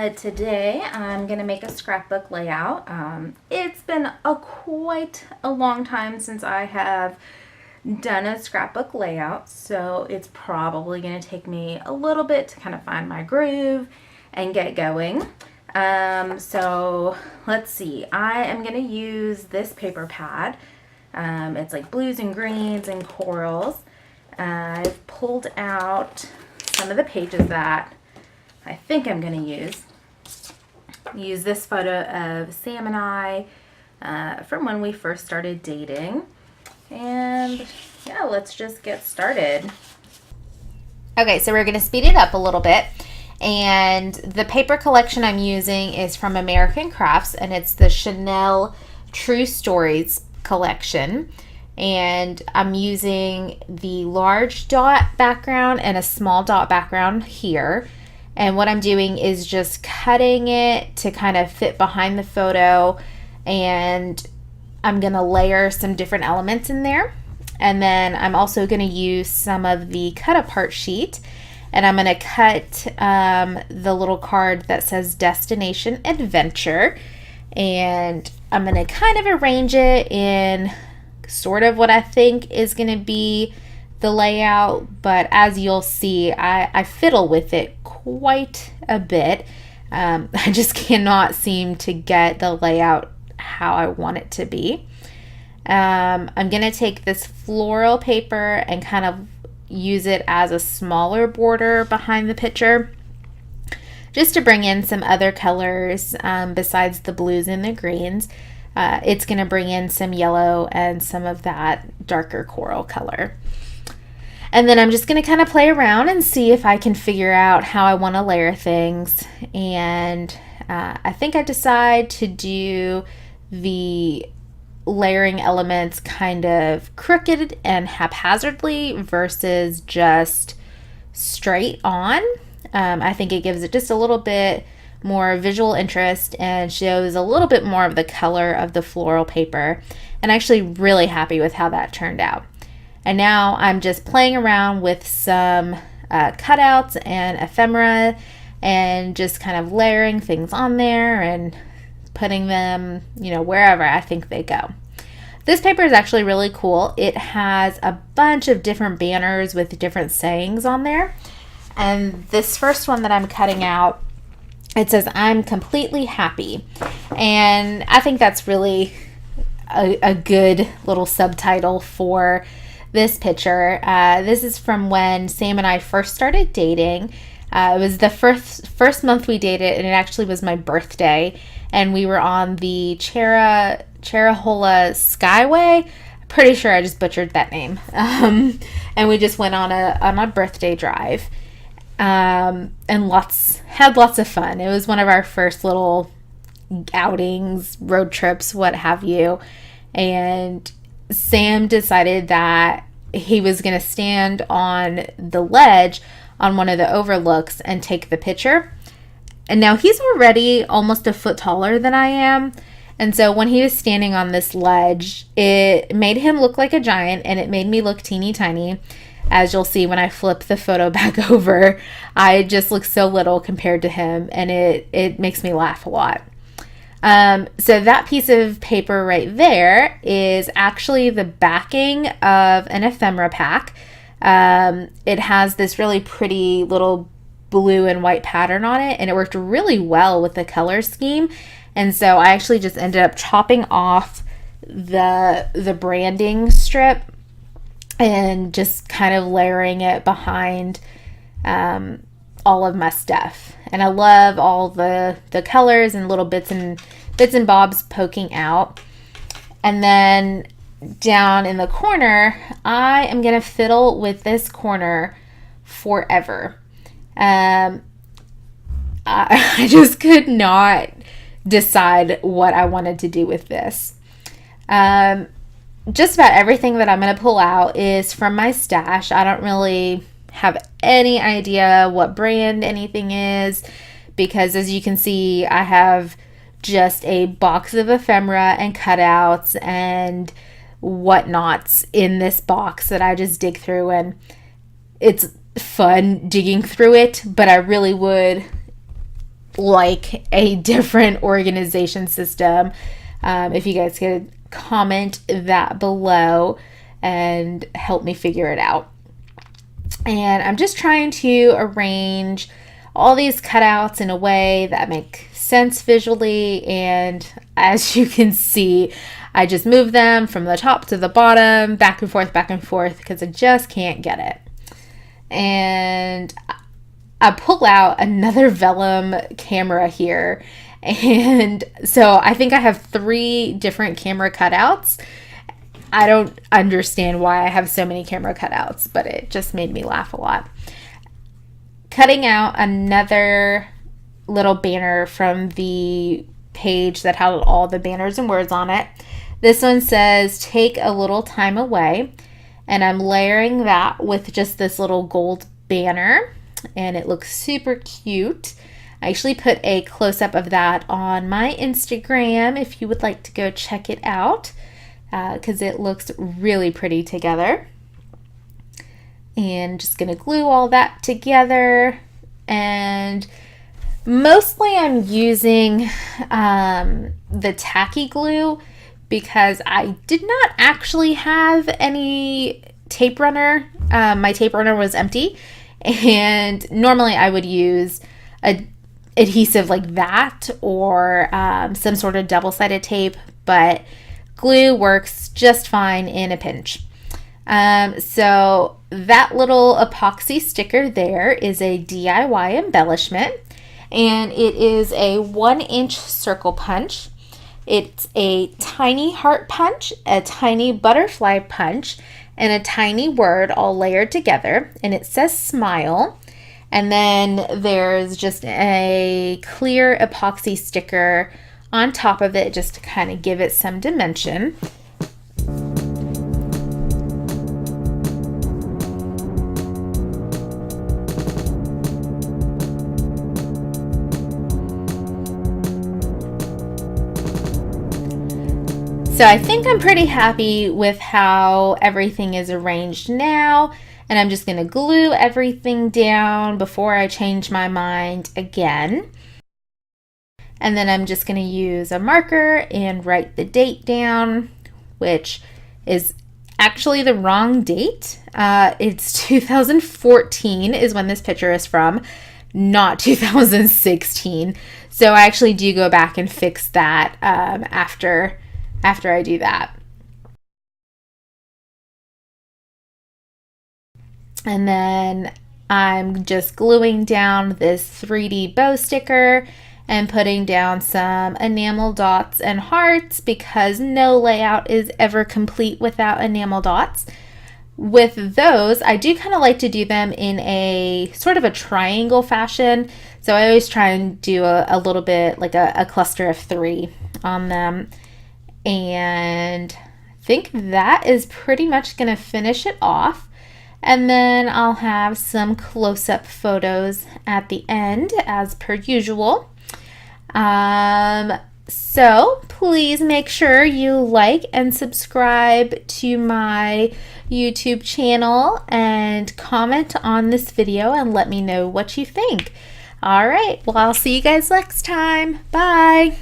Today I'm going to make a scrapbook layout. It's been quite a long time since I have done a scrapbook layout, so it's probably going to take me a little bit to kind of find my groove and get going. So let's see. I am going to use this paper pad. It's like blues and greens and corals. I've pulled out some of the pages that I think I'm going to use this photo of Sam and I from when we first started dating. And yeah, let's just get started. Okay, so we're going to speed it up a little bit. And the paper collection I'm using is from American Crafts, and it's the Chanel True Stories collection. And I'm using the large dot background and a small dot background here. And what I'm doing is just cutting it to kind of fit behind the photo, and I'm going to layer some different elements in there. And then I'm also going to use some of the cut apart sheet, and I'm going to cut the little card that says Destination Adventure, and I'm going to kind of arrange it in sort of what I think is going to be the layout, but as you'll see, I fiddle with it quite a bit. I just cannot seem to get the layout how I want it to be. I'm going to take this floral paper and kind of use it as a smaller border behind the picture, just to bring in some other colors besides the blues and the greens. It's going to bring in some yellow and some of that darker coral color. And then I'm just going to kind of play around and see if I can figure out how I want to layer things. And I think I decide to do the layering elements kind of crooked and haphazardly versus just straight on. I think it gives it just a little bit more visual interest and shows a little bit more of the color of the floral paper. And actually really happy with how that turned out. And now I'm just playing around with some cutouts and ephemera and just kind of layering things on there and putting them, wherever I think they go. This paper is actually really cool. It has a bunch of different banners with different sayings on there. And this first one that I'm cutting out, it says, "I'm completely happy." And I think that's really a good little subtitle for this picture. This is from when Sam and I first started dating. It was the first month we dated, and it actually was my birthday. And we were on the Cherahola Skyway. Pretty sure I just butchered that name. And we just went on a birthday drive, and had lots of fun. It was one of our first little outings, road trips, what have you. And Sam decided that he was going to stand on the ledge on one of the overlooks and take the picture. And now he's already almost a foot taller than I am. And so when he was standing on this ledge, it made him look like a giant, and it made me look teeny tiny. As you'll see when I flip the photo back over, I just look so little compared to him, and it makes me laugh a lot. So that piece of paper right there is actually the backing of an ephemera pack. It has this really pretty little blue and white pattern on it, and it worked really well with the color scheme. And so I actually just ended up chopping off the branding strip and just kind of layering it behind all of my stuff. And I love all the colors and little bits and bobs poking out. And then down in the corner, I am going to fiddle with this corner forever. I just could not decide what I wanted to do with this. Just about everything that I'm going to pull out is from my stash. I don't really have any idea what brand anything is, because as you can see, I have just a box of ephemera and cutouts and whatnots in this box that I just dig through, and it's fun digging through it, but I really would like a different organization system. If you guys could comment that below and help me figure it out. And I'm just trying to arrange all these cutouts in a way that make sense visually. And as you can see, I just move them from the top to the bottom, back and forth, because I just can't get it. And I pull out another vellum camera here. And so I think I have 3 different camera cutouts. I don't understand why I have so many camera cutouts, but it just made me laugh a lot. Cutting out another little banner from the page that had all the banners and words on it. This one says, "Take a little time away." And I'm layering that with just this little gold banner, and it looks super cute. I actually put a close-up of that on my Instagram if you would like to go check it out, because it looks really pretty together. And just gonna glue all that together, and mostly I'm using the tacky glue because I did not actually have any tape runner. My tape runner was empty, and normally I would use a adhesive like that or some sort of double-sided tape, but glue works just fine in a pinch. So that little epoxy sticker there is a DIY embellishment, and it is a 1-inch circle punch. It's a tiny heart punch, a tiny butterfly punch, and a tiny word all layered together, and it says smile. And then there's just a clear epoxy sticker on top of it just to kind of give it some dimension. So I think I'm pretty happy with how everything is arranged now, and I'm just going to glue everything down before I change my mind again. And then I'm just going to use a marker and write the date down, which is actually the wrong date. It's 2014 is when this picture is from, not 2016. So I actually do go back and fix that after I do that. And then I'm just gluing down this 3D bow sticker and putting down some enamel dots and hearts because no layout is ever complete without enamel dots. With those, I do kind of like to do them in a sort of a triangle fashion. So I always try and do a little bit like a cluster of 3 on them. And I think that is pretty much going to finish it off. And then I'll have some close-up photos at the end as per usual. So please make sure you like and subscribe to my YouTube channel and comment on this video and let me know what you think. All right, well, I'll see you guys next time. Bye.